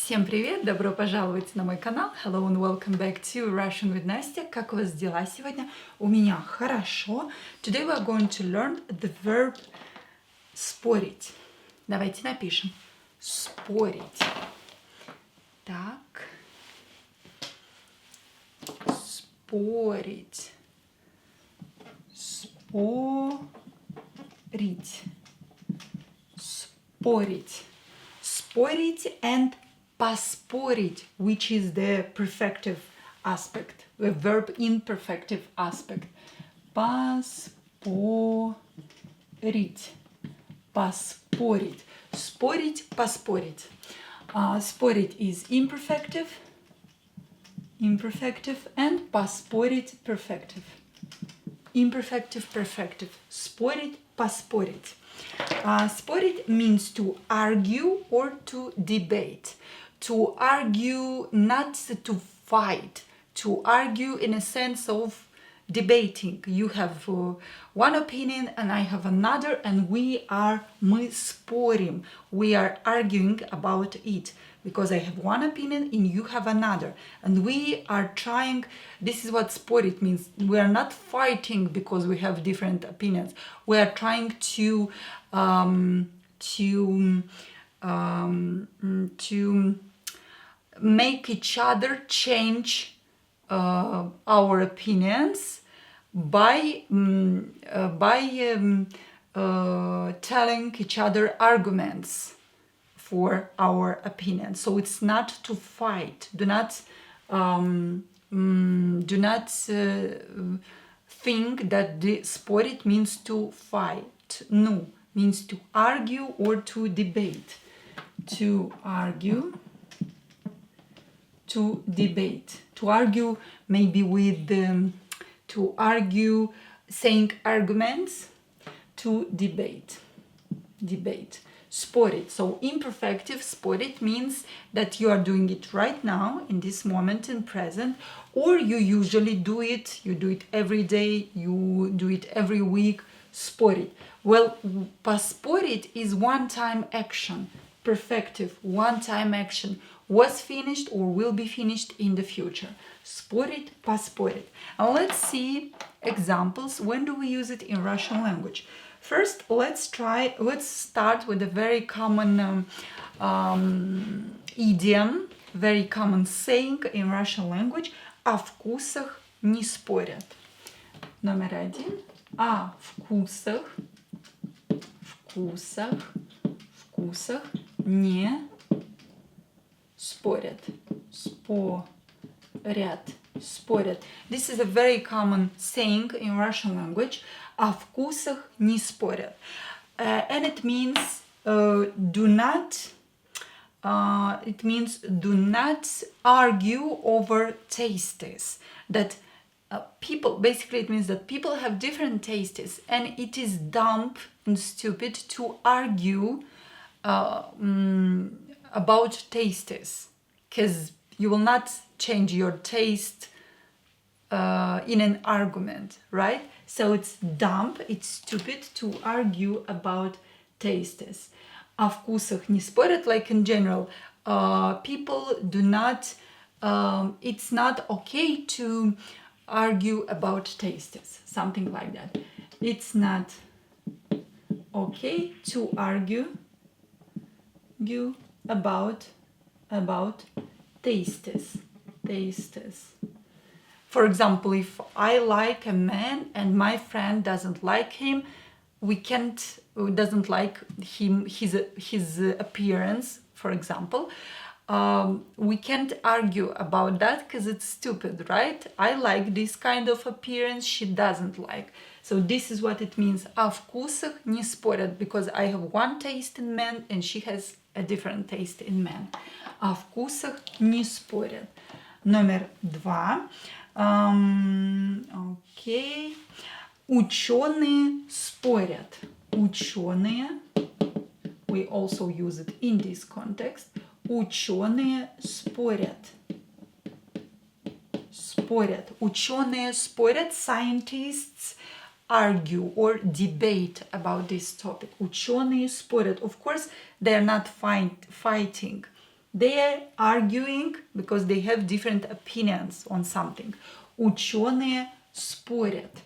Всем привет! Добро пожаловать на мой канал. Hello and welcome back to Russian with Nastya. Как у вас дела сегодня? У меня хорошо. Today we are going to learn the verb спорить. Давайте напишем. Спорить. Так. Спорить. Спорить. Спорить. Спорить and поспорить, which is the perfective aspect, the verb in perfective aspect. Поспорить. Поспорить. Спорить, поспорить. Спорить is imperfective. Imperfective and поспорить perfective. Imperfective, perfective. Спорить, поспорить. Спорить means to argue or to debate. To argue, not to fight. To argue in a sense of debating. You have one opinion and I have another, and мы спорим. We are arguing about it. Because I have one opinion and you have another. And we are trying, this is what спорить means. We are not fighting because we have different opinions. We are trying to make each other change our opinions by telling each other arguments for our opinion. So it's not to fight. Do not think that the спорить means to fight. No, means to argue or to debate. To argue, to debate. To argue maybe with to argue saying arguments. To debate. Debate. Спорить. So imperfective спорить means that you are doing it right now in this moment in present, or you usually do it, you do it every day, you do it every week. Спорить. Well, поспорить is one-time action. Perfective, one-time action. Was finished or will be finished in the future. Спорить, поспорить. And let's see examples. When do we use it in Russian language? First, let's start with a very common idiom, very common saying in Russian language. О вкусах не спорят. Номер один. О вкусах не спорят. Спорят. This is a very common saying in Russian language. О вкусах не спорят. And it means do not argue over tastes. That people, basically it means that people have different tastes, and it is dumb and stupid to argue about tastes, because you will not change your taste in an argument, right? So it's dumb, it's stupid to argue about tastes. О вкусах не спорят, like in general, people do not, it's not okay to argue about tastes, something like that. It's not okay to argue about tastes. For example, if I like a man and my friend doesn't like him, doesn't like his appearance, for example, we can't argue about that because it's stupid, right? I like this kind of appearance, she doesn't like. So this is what it means. О вкусах не спорят, because I have one taste in men and she has a different taste in men. О вкусах не спорят. Номер два. Окей. Ученые спорят. Ученые. We also use it in this context. Ученые спорят. Спорят. Ученые спорят. Scientists argue or debate about this topic. Ученые спорят. Of course, they're not fighting. They are arguing because they have different opinions on something. Ученые спорят.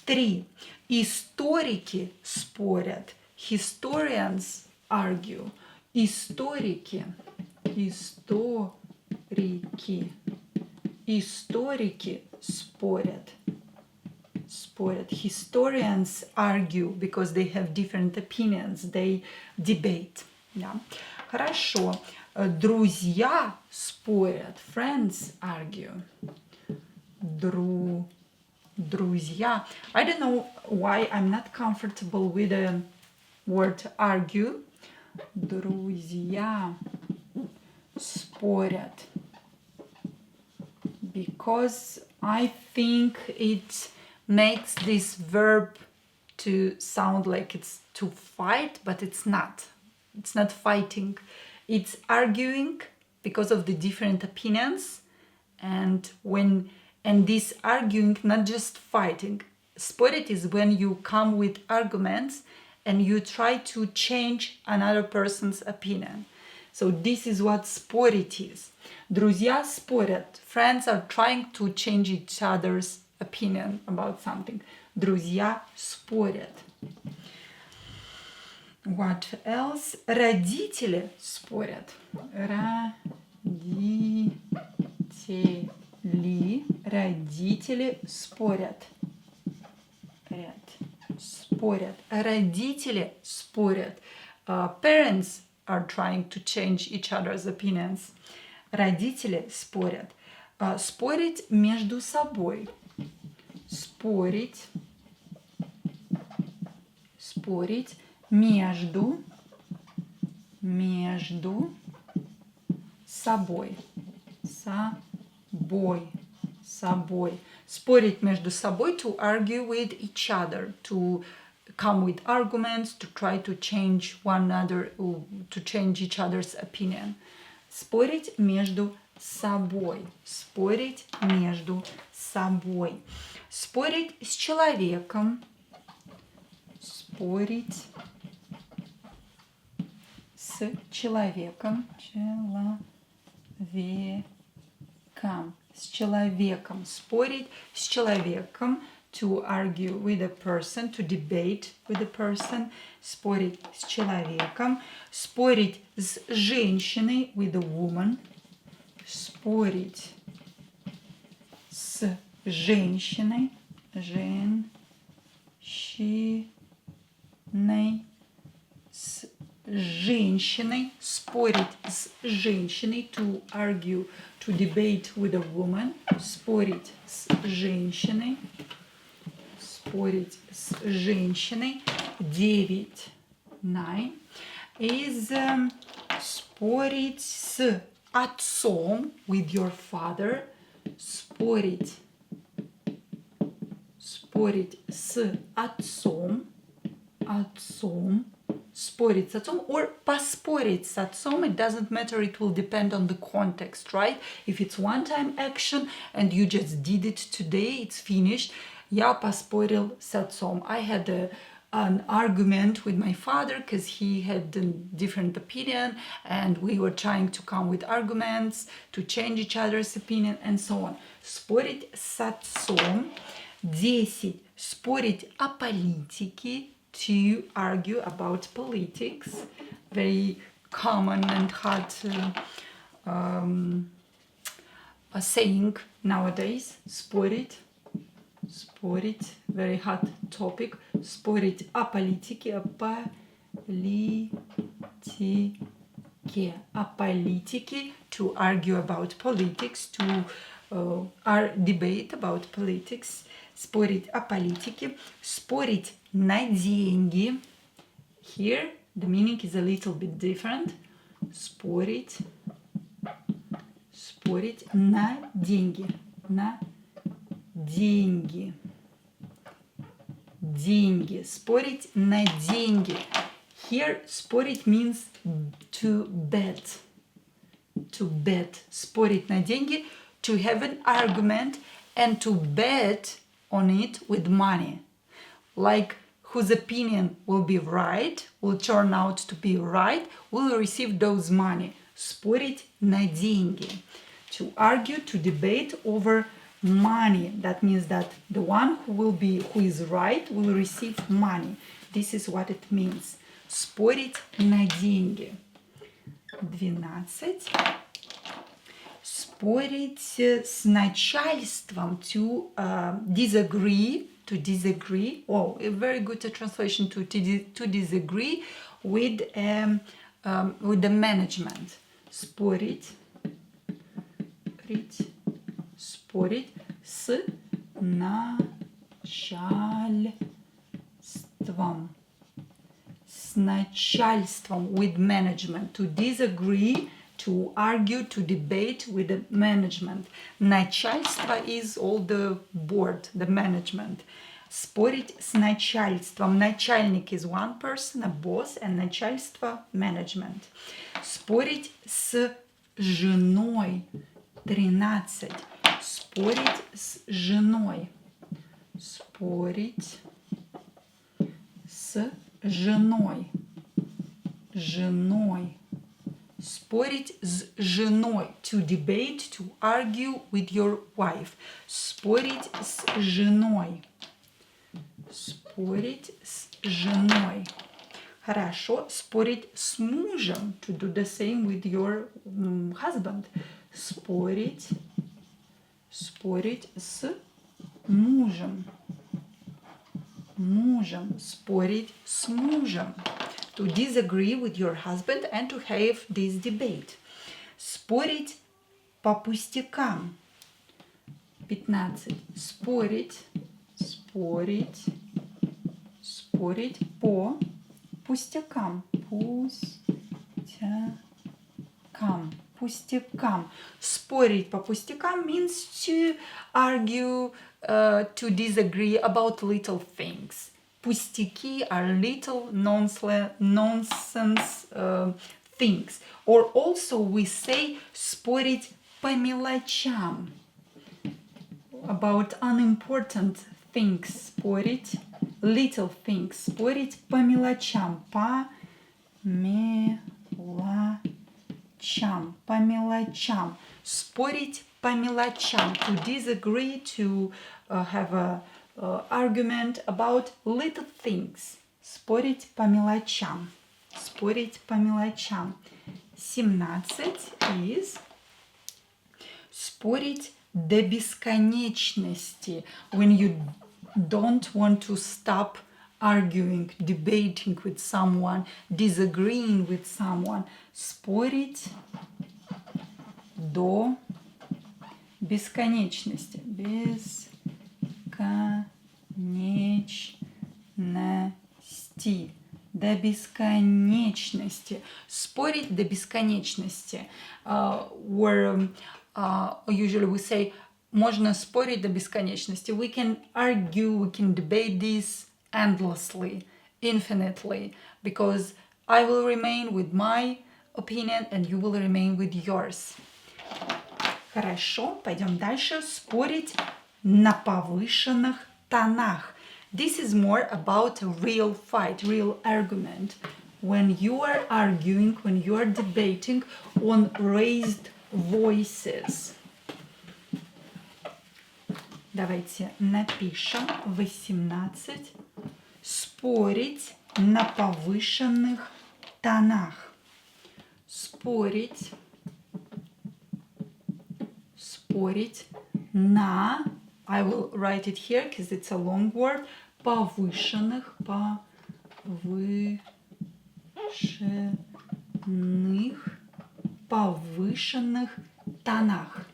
3. Историки спорят. Historians argue. Историки спорят. Historians argue because they have different opinions. They debate. Yeah. Хорошо. Друзья спорят. Friends argue. Друзья. I don't know why I'm not comfortable with the word argue. Друзья спорят. Because I think it makes this verb to sound like it's to fight, but it's not. It's not fighting. It's arguing because of the different opinions, and this arguing, not just fighting. Спорить is when you come with arguments and you try to change another person's opinion. So this is what спорить is. Друзья спорят. Friends are trying to change each other's opinion about something. Друзья спорят. What else? Родители спорят. Родители спорят. Родители спорят. Parents are trying to change each other's opinions. Родители спорят. Спорить между собой. Спорить между собой. Спорить между собой, to argue with each other, to come with arguments, to try to change one another, to change each other's opinion. Спорить между собой. Спорить между собой. Спорить с человеком. Спорить с человеком. С человеком. Спорить с человеком. To argue with a person, to debate with a person. Спорить с человеком. Спорить с женщиной, with a woman. Спорить с женщиной. С женщиной. Спорить с женщиной. To argue, to debate with a woman. Спорить с женщиной. Спорить с женщиной. 9 is спорить с отцом, with your father. Спорить с отцом. Спорить с отцом or поспорить с отцом. It doesn't matter, it will depend on the context, right? If it's one-time action and you just did it today, it's finished. Я поспорил с отцом. I had an argument with my father because he had a different opinion and we were trying to come with arguments to change each other's opinion and so on. Спорить с отцом. 10. Спорить о политике. To argue about politics. Very common and hot saying nowadays. Спорить, very hot topic. Спорить о политике, о политике, to argue about politics, to debate about politics. Спорить о политике. Спорить на деньги. Here the meaning is a little bit different. Спорить на деньги. Деньги. Спорить на деньги. Here спорить means to bet. Спорить на деньги. To have an argument and to bet on it with money. Like whose opinion will be right, will turn out to be right, will receive those money. Спорить на деньги. To argue, to debate over money. That means that the one who is right will receive money. This is what it means. Спорить на деньги. 12. Спорить с начальством. To disagree. To disagree. Oh, a very good translation to disagree with the management. Спорить с начальством. С начальством, with management. To disagree, to argue, to debate with the management. Начальство is all the board, the management. Спорить с начальством. Начальник is one person, a boss, and начальство management. Спорить с женой. 13. Спорить с женой. Спорить с женой. Женой. Спорить с женой. To debate, to argue with your wife. Спорить с женой. Спорить с женой. Хорошо. Спорить с мужем. To do the same with your husband. Спорить с мужем. Мужем. Спорить с мужем. To disagree with your husband and to have this debate. Спорить по пустякам. 15. Спорить по пустякам. Пустякам. Спорить по пустякам means to argue, to disagree about little things. Пустяки are little nonsense things. Or also we say спорить по мелочам. About unimportant things. Спорить, little things. Спорить по мелочам. По мелочам. Спорить по мелочам. To disagree, to have a argument about little things. Спорить по мелочам. Спорить по мелочам. 17 is спорить до бесконечности. When you don't want to stop arguing, debating with someone, disagreeing with someone. Спорить до бесконечности. Бесконечности. До бесконечности. Спорить до бесконечности. Where usually we say, можно спорить до бесконечности. We can argue, we can debate this endlessly, infinitely, because I will remain with my opinion and you will remain with yours. Хорошо, пойдем дальше. Спорить на повышенных тонах. This is more about a real fight, real argument. When you are arguing, when you are debating on raised voices. Давайте напишем 18. Спорить на повышенных тонах. Спорить на, I will write it here because it's a long word, повышенных тонах.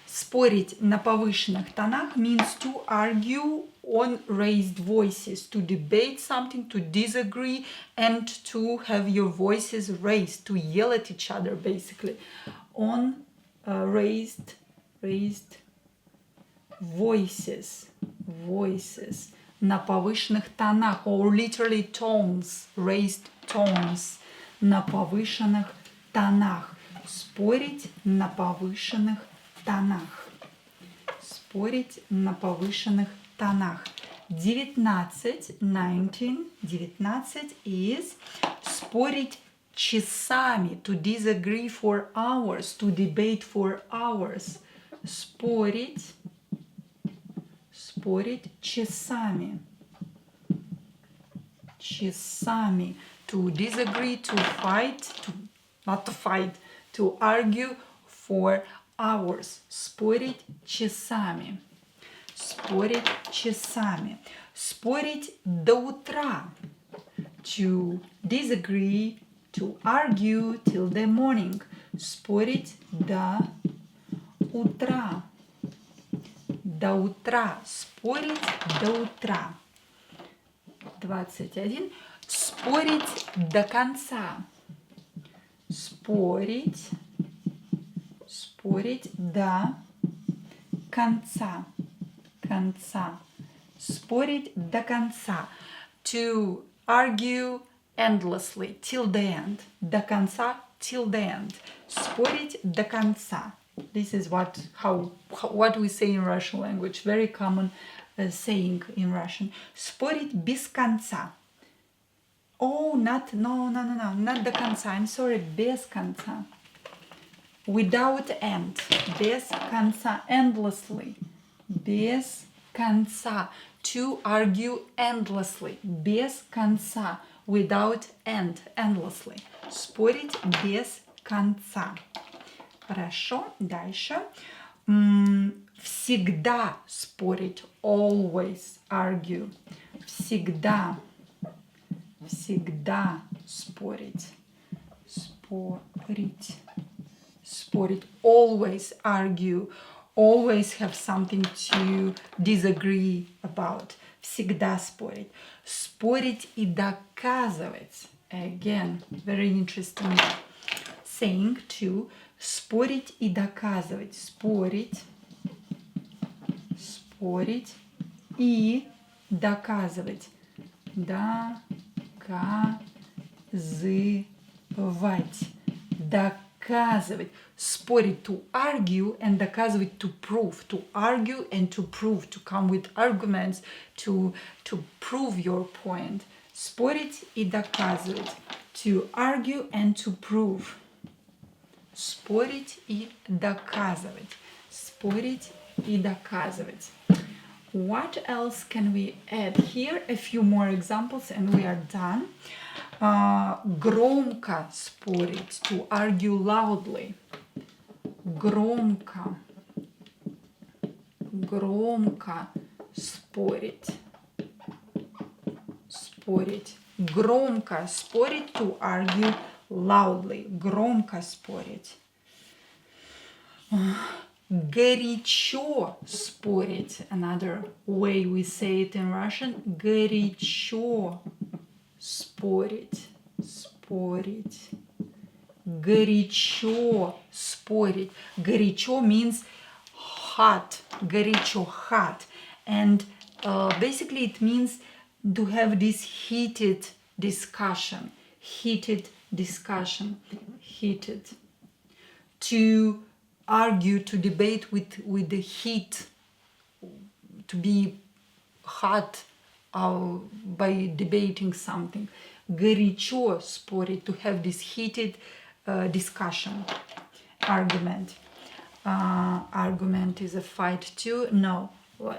Спорить на повышенных тонах means to argue on raised voices, to debate something, to disagree, and to have your voices raised, to yell at each other, basically. On raised voices. На повышенных тонах, or literally tones, raised tones. На повышенных тонах. Спорить на повышенных тонах. Спорить на повышенных тонах. 19 is спорить часами, to disagree for hours, to debate for hours. Спорить часами. Часами. To disagree, to fight, not to fight, to argue for hours. Спорить часами. Спорить часами. Спорить до утра. To disagree, to argue till the morning. Спорить до утра. До утра. Спорить до утра. 21. Спорить до конца. Спорить до конца. Спорить до конца. To argue endlessly, till the end. До конца, till the end. Спорить до конца. This is what we say in Russian language. Very common saying in Russian. Спорить без конца. Oh, not до конца. I'm sorry, без конца. Without end. Без конца. Endlessly. Без конца. To argue endlessly. Без конца. Without end. Endlessly. Спорить без конца. Хорошо. Дальше. Всегда спорить. Always argue. Всегда спорить. Спорить. Always argue. Always have something to disagree about. Всегда спорить. Спорить и доказывать. Again, very interesting saying too. Спорить и доказывать. Спорить и доказывать. Доказывать. Спорить, to argue, and доказывать, to prove. To argue and to prove. To come with arguments to prove your point. Спорить и доказывать. To argue and to prove. Спорить и доказывать. Спорить и доказывать. What else can we add here? A few more examples and we are done. Громко спорить. To argue loudly. Громко спорить. Громко спорить. To argue loudly. Громко спорить. Горячо спорить. Another way we say it in Russian. Горячо спорить. Горячо спорить. Горячо means hot. Горячо, hot. And basically it means to have this heated discussion. To argue, to debate with the heat, to be hot by debating something. Горячо спорить, to have this heated discussion. Argument. Argument is a fight too. No,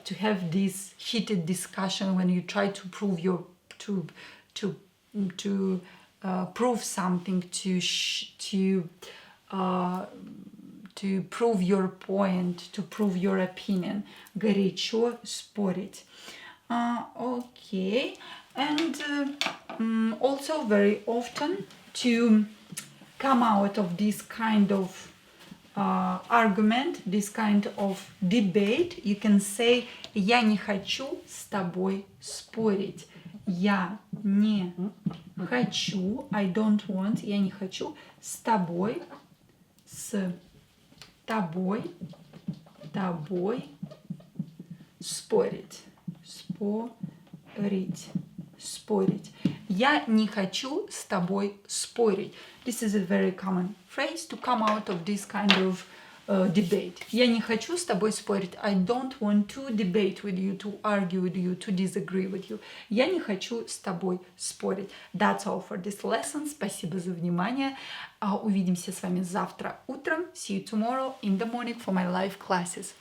to have this heated discussion when you try to prove prove something, to prove your point, to prove your opinion. Горячо спорить. Okay, and also very often to come out of this kind of argument, this kind of debate, you can say «Я не хочу с тобой спорить». Я не хочу, I don't want, я не хочу с тобой спорить. Спорить. Я не хочу с тобой спорить. This is a very common phrase to come out of this kind of debate. Я не хочу с тобой спорить. I don't want to debate with you, to argue with you, to disagree with you. Я не хочу с тобой спорить. That's all for this lesson. Спасибо за внимание. Увидимся с вами завтра утром. See you tomorrow in the morning for my live classes.